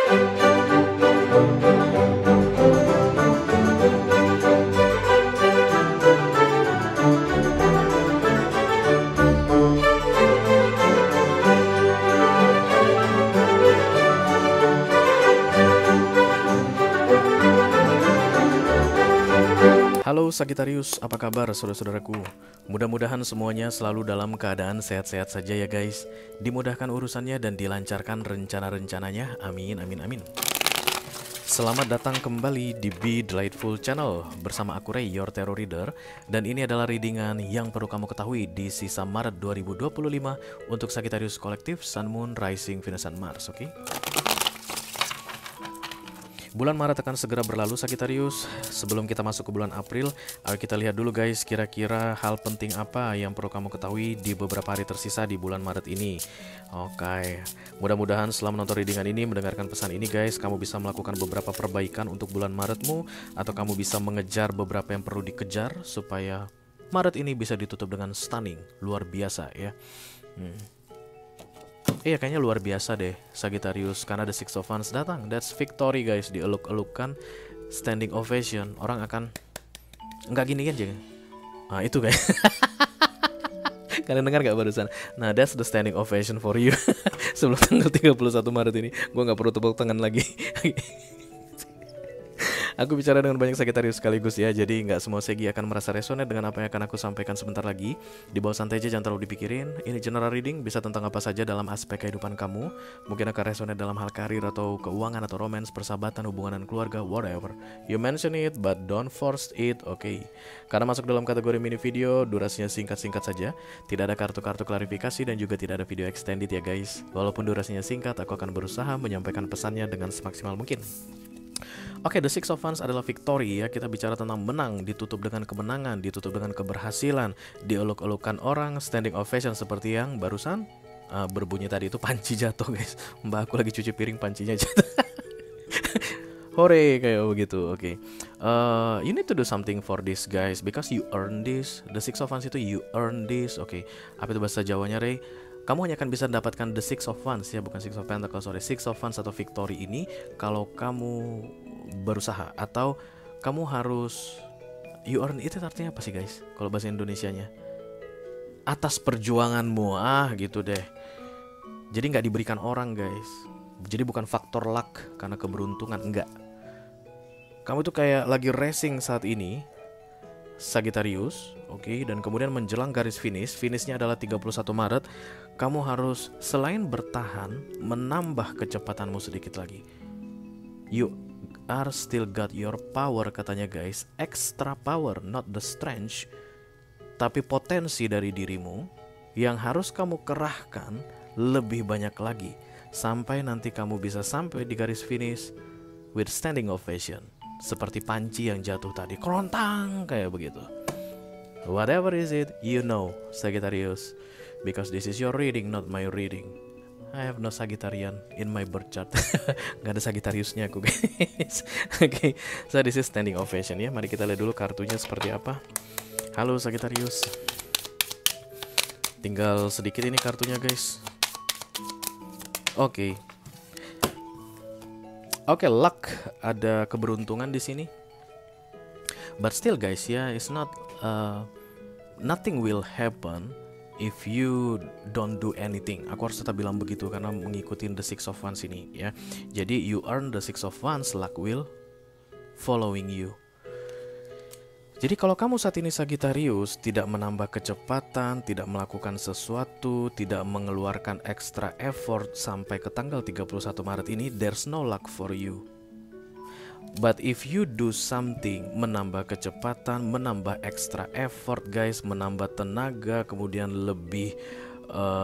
Halo Sagittarius, apa kabar saudara-saudaraku? Mudah-mudahan semuanya selalu dalam keadaan sehat-sehat saja ya guys. Dimudahkan urusannya dan dilancarkan rencana-rencananya. Amin, amin, amin. Selamat datang kembali di Be Delightful Channel bersama aku Ray, your tarot reader. Dan ini adalah readingan yang perlu kamu ketahui di sisa Maret 2025 untuk Sagittarius Kolektif, Sun, Moon, Rising, Venus, dan Mars, oke? Bulan Maret akan segera berlalu Sagittarius. Sebelum kita masuk ke bulan April, ayo kita lihat dulu guys, kira-kira hal penting apa yang perlu kamu ketahui di beberapa hari tersisa di bulan Maret ini. Oke, mudah-mudahan setelah menonton readingan ini, mendengarkan pesan ini guys, kamu bisa melakukan beberapa perbaikan untuk bulan Maretmu, atau kamu bisa mengejar beberapa yang perlu dikejar supaya Maret ini bisa ditutup dengan stunning, luar biasa ya. Iya kayaknya luar biasa deh Sagittarius, karena The Six of Wands datang. That's victory guys, dieluk-elukan, standing ovation. Orang akan nggak gini aja. Nah itu guys. Kalian dengar gak barusan? Nah that's the standing ovation for you. Sebelum tanggal 31 Maret ini gue nggak perlu tepuk tangan lagi. Aku bicara dengan banyak Sagittarius sekaligus ya, jadi nggak semua Segi akan merasa resonate dengan apa yang akan aku sampaikan sebentar lagi. Di bawah santai aja, jangan terlalu dipikirin. Ini general reading, bisa tentang apa saja dalam aspek kehidupan kamu. Mungkin akan resonate dalam hal karir atau keuangan atau romance, persahabatan, hubungan dan keluarga, whatever. You mention it, but don't force it, oke? Karena masuk dalam kategori mini video, durasinya singkat-singkat saja. Tidak ada kartu-kartu klarifikasi dan juga tidak ada video extended ya guys. Walaupun durasinya singkat, aku akan berusaha menyampaikan pesannya dengan semaksimal mungkin. Oke, The Six of Wands adalah victory ya. Kita bicara tentang menang, ditutup dengan kemenangan, ditutup dengan keberhasilan, dieluk-elukan orang, standing ovation seperti yang barusan berbunyi tadi itu. Panci jatuh guys. Mbak aku lagi cuci piring, pancinya jatuh. Hore kayak begitu. Oke. You need to do something for this guys, because you earn this. The Six of Wands itu you earn this. Oke. Apa itu bahasa Jawanya Ray? Kamu hanya akan bisa mendapatkan The Six of Wands ya, bukan Six of Pentacles, sorry. Six of Wands atau victory ini kalau kamu berusaha, atau kamu harus you earn it. Artinya apa sih guys kalau bahasa Indonesianya? Atas perjuanganmu, gitu deh. Jadi nggak diberikan orang guys. Jadi bukan faktor luck karena keberuntungan, enggak. Kamu tuh kayak lagi racing saat ini Sagittarius, oke, dan kemudian menjelang garis finishnya adalah 31 Maret, kamu harus selain bertahan, menambah kecepatanmu sedikit lagi. You are still got your power katanya guys, extra power, not the strength, tapi potensi dari dirimu yang harus kamu kerahkan lebih banyak lagi, sampai nanti kamu bisa sampai di garis finish with standing ovation. Seperti panci yang jatuh tadi, kerontang kayak begitu. Whatever is it, you know Sagittarius, because this is your reading, not my reading. I have no Sagittarian in my birth chart. Gak ada Sagittariusnya aku guys. Oke, so this is standing ovation ya. Mari kita lihat dulu kartunya seperti apa. Halo Sagittarius. Tinggal sedikit ini kartunya guys. Oke, luck, ada keberuntungan di sini. But still guys ya, it's not nothing will happen if you don't do anything. Aku harus tetap bilang begitu karena mengikuti The Six of Wands ini ya. Jadi you earn The Six of Wands, luck will following you. Jadi kalau kamu saat ini Sagittarius tidak menambah kecepatan, tidak melakukan sesuatu, tidak mengeluarkan extra effort sampai ke tanggal 31 Maret ini, there's no luck for you. But if you do something, menambah kecepatan, menambah extra effort guys, menambah tenaga, kemudian lebih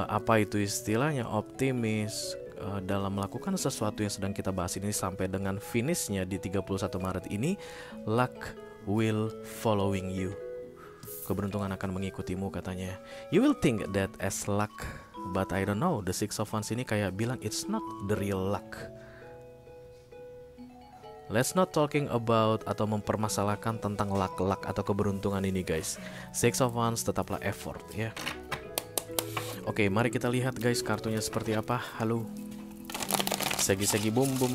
apa itu istilahnya, optimis dalam melakukan sesuatu yang sedang kita bahas ini sampai dengan finishnya di 31 Maret ini, luck will following you. Keberuntungan akan mengikutimu katanya. You will think that as luck, but I don't know. The Six of Wands ini kayak bilang it's not the real luck. Let's not talking about atau mempermasalahkan tentang luck atau keberuntungan ini guys. Six of Wands tetaplah effort ya. Oke, mari kita lihat guys kartunya seperti apa. Halo Segi-segi bum bum.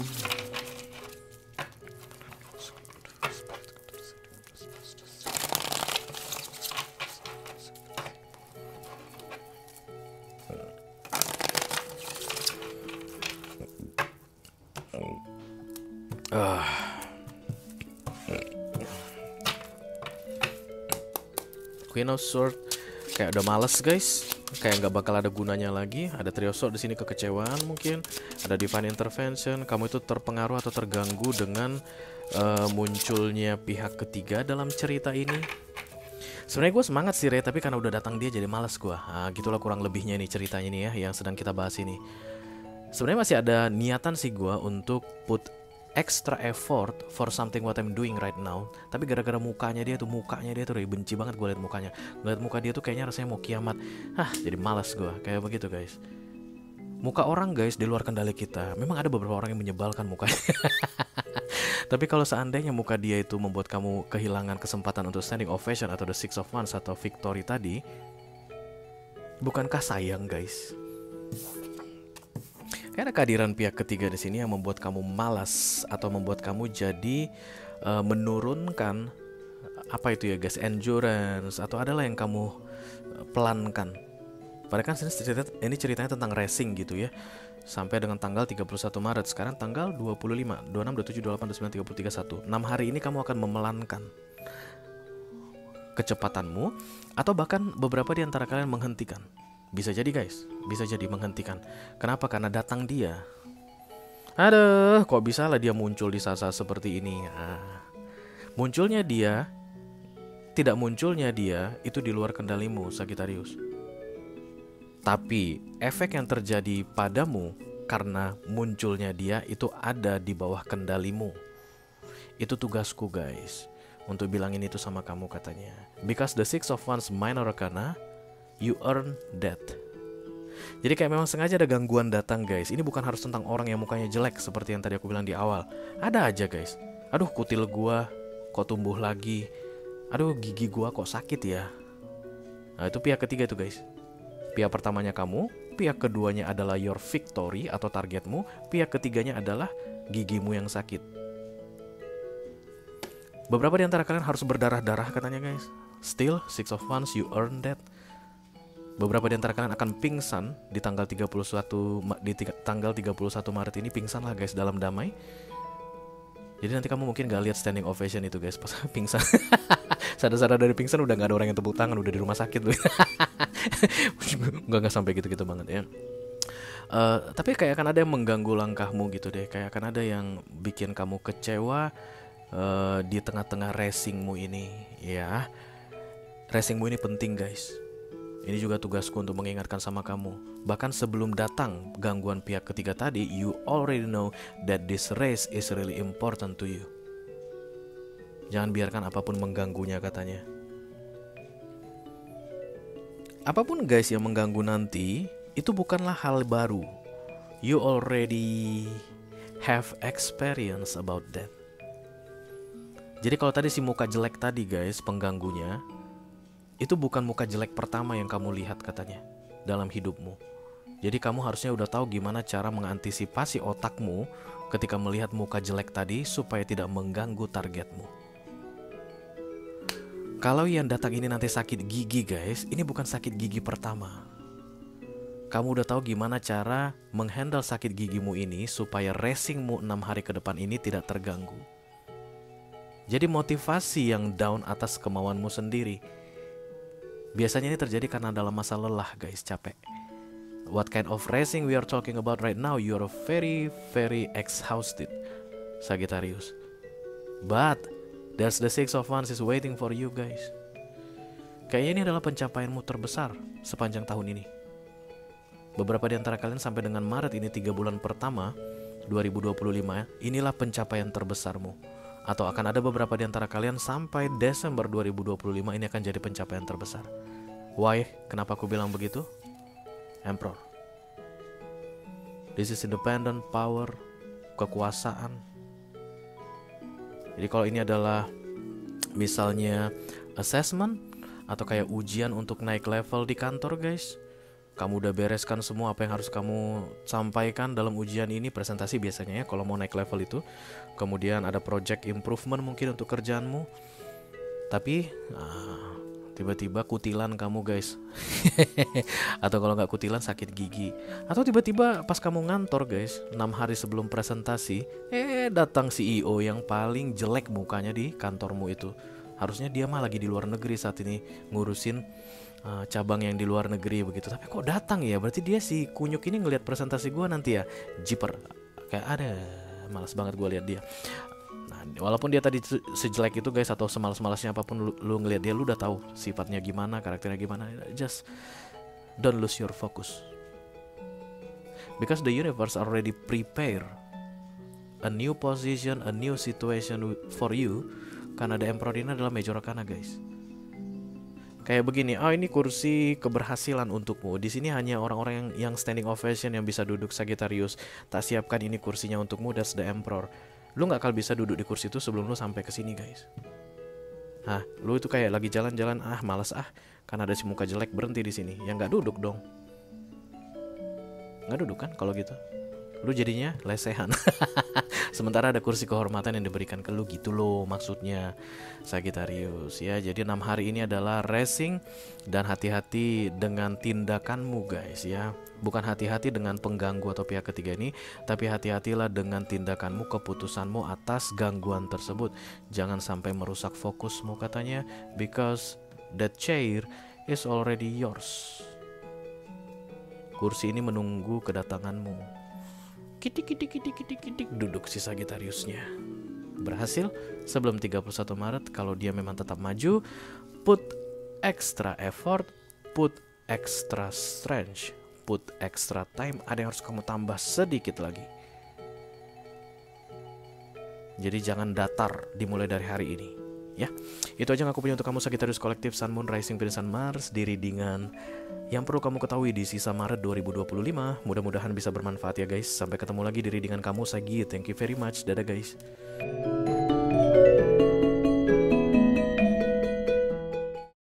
Queen of Sword kayak udah males guys, kayak nggak bakal ada gunanya lagi. Ada Trio Sword di sini, kekecewaan mungkin. Ada Divine Intervention, kamu itu terpengaruh atau terganggu dengan munculnya pihak ketiga dalam cerita ini. Sebenarnya gue semangat sih Ray, tapi karena udah datang dia jadi males gue. Gitulah kurang lebihnya nih ceritanya nih ya, yang sedang kita bahas ini. Sebenarnya masih ada niatan sih gue untuk put extra effort for something what I'm doing right now. Tapi gara-gara mukanya dia tuh Ray, benci banget gue liat mukanya. Ngeliat muka dia tuh kayaknya rasanya mau kiamat. Jadi malas gue kayak begitu guys. Muka orang guys di luar kendali kita. Memang ada beberapa orang yang menyebalkan mukanya. Tapi kalau seandainya muka dia itu membuat kamu kehilangan kesempatan untuk standing ovation atau the Six of Wands atau victory tadi, bukankah sayang guys? Karena kehadiran pihak ketiga di sini yang membuat kamu malas atau membuat kamu jadi menurunkan apa itu ya guys, endurance atau adalah yang kamu pelankan. Padahal kan ini ceritanya tentang racing gitu ya. Sampai dengan tanggal 31 Maret, sekarang tanggal 25, 26, 27, 28, 29, 30, 31. 6 hari ini kamu akan memelankan kecepatanmu, atau bahkan beberapa di antara kalian menghentikan. Bisa jadi guys, bisa jadi menghentikan. Kenapa? Karena datang dia. Aduh, kok bisa lah dia muncul di saat-saat seperti ini. Munculnya dia, tidak munculnya dia, itu di luar kendalimu, Sagittarius. Tapi efek yang terjadi padamu karena munculnya dia itu ada di bawah kendalimu. Itu tugasku guys, untuk bilangin itu sama kamu katanya. Because the Six of Wands minor arcana, you earn that. Jadi kayak memang sengaja ada gangguan datang guys. Ini bukan harus tentang orang yang mukanya jelek seperti yang tadi aku bilang di awal. Ada aja guys. Aduh, kutil gua kok tumbuh lagi. Aduh, gigi gua kok sakit ya. Nah, itu pihak ketiga itu guys. Pihak pertamanya kamu, pihak keduanya adalah your victory atau targetmu, pihak ketiganya adalah gigimu yang sakit. Beberapa di antara kalian harus berdarah-darah katanya guys. Still, Six of Wands, you earn that. Beberapa di antara kalian akan pingsan di tanggal 31 Maret ini, pingsan lah guys dalam damai. Jadi nanti kamu mungkin gak lihat standing ovation itu guys pas pingsan. Sadar-sadar dari pingsan udah gak ada orang yang tepuk tangan, udah di rumah sakit loh. Gak sampai gitu-gitu banget ya. Tapi kayak akan ada yang mengganggu langkahmu gitu deh. Kayak akan ada yang bikin kamu kecewa di tengah-tengah racingmu ini ya. Racingmu ini penting guys. Ini juga tugasku untuk mengingatkan sama kamu. Bahkan sebelum datang gangguan pihak ketiga tadi, you already know that this race is really important to you. Jangan biarkan apapun mengganggunya katanya. Apapun guys yang mengganggu nanti, itu bukanlah hal baru. You already have experience about that. Jadi kalau tadi si muka jelek tadi guys, pengganggunya, itu bukan muka jelek pertama yang kamu lihat katanya dalam hidupmu. Jadi kamu harusnya udah tahu gimana cara mengantisipasi otakmu ketika melihat muka jelek tadi supaya tidak mengganggu targetmu. Kalau yang datang ini nanti sakit gigi guys, ini bukan sakit gigi pertama. Kamu udah tahu gimana cara menghandle sakit gigimu ini supaya racingmu 6 hari ke depan ini tidak terganggu. Jadi motivasi yang down atas kemauanmu sendiri. Biasanya ini terjadi karena dalam masa lelah guys, capek. What kind of racing we are talking about right now? You are very exhausted, Sagittarius. But there's the Six of Wands is waiting for you guys. Kayaknya ini adalah pencapaianmu terbesar sepanjang tahun ini. Beberapa di antara kalian sampai dengan Maret ini 3 bulan pertama 2025, inilah pencapaian terbesarmu. Atau akan ada beberapa di antara kalian sampai Desember 2025 ini akan jadi pencapaian terbesar. Why? Kenapa aku bilang begitu? Emperor. This is independent power, kekuasaan. Jadi kalau ini adalah misalnya assessment atau kayak ujian untuk naik level di kantor guys, Kamu udah bereskan semua apa yang harus kamu sampaikan dalam ujian ini, presentasi biasanya ya kalau mau naik level itu. Kemudian ada project improvement mungkin untuk kerjaanmu. Tapi tiba-tiba kutilan kamu guys. Atau kalau nggak kutilan sakit gigi. Atau tiba-tiba pas kamu ngantor guys, 6 hari sebelum presentasi, datang CEO yang paling jelek mukanya di kantormu itu. Harusnya dia mah lagi di luar negeri saat ini ngurusin cabang yang di luar negeri begitu. Tapi kok datang ya? Berarti dia si kunyuk ini ngelihat presentasi gue nanti ya. Jiper. Kayak ada, malas banget gue lihat dia. Nah, walaupun dia tadi sejelek itu guys, atau semalas-malasnya apapun lu ngelihat dia, lu udah tahu sifatnya gimana, karakternya gimana. Just don't lose your focus. Because the universe already prepare a new position, a new situation for you. Karena the Emperor ini adalah Major Arcana guys. Kayak begini, ini kursi keberhasilan untukmu. Di sini hanya orang-orang yang standing ovation yang bisa duduk Sagittarius. Tak siapkan ini kursinya untukmu, that's the Emperor. Lu nggak akan bisa duduk di kursi itu sebelum lu sampai ke sini guys. Lu itu kayak lagi jalan-jalan, malas karena ada si muka jelek, berhenti di sini. Ya nggak duduk dong. Nggak duduk kan kalau gitu. Lu jadinya lesehan. Sementara ada kursi kehormatan yang diberikan ke lu gitu loh maksudnya Sagittarius ya. Jadi 6 hari ini adalah racing dan hati-hati dengan tindakanmu guys ya. Bukan hati-hati dengan pengganggu atau pihak ketiga ini, tapi hati-hatilah dengan tindakanmu, keputusanmu atas gangguan tersebut. Jangan sampai merusak fokusmu katanya, because that chair is already yours. Kursi ini menunggu kedatanganmu. Kitik duduk si Sagittariusnya. Berhasil sebelum 31 Maret. Kalau dia memang tetap maju, put extra effort, put extra strength, put extra time. Ada yang harus kamu tambah sedikit lagi. Jadi jangan datar dimulai dari hari ini ya. Itu aja yang aku punya untuk kamu Sagittarius Kolektif Sun Moon Rising Venus Mars di readingan yang perlu kamu ketahui di sisa Maret 2025. Mudah-mudahan bisa bermanfaat ya guys. Sampai ketemu lagi di readingan kamu Sagi. Thank you very much. Dadah guys.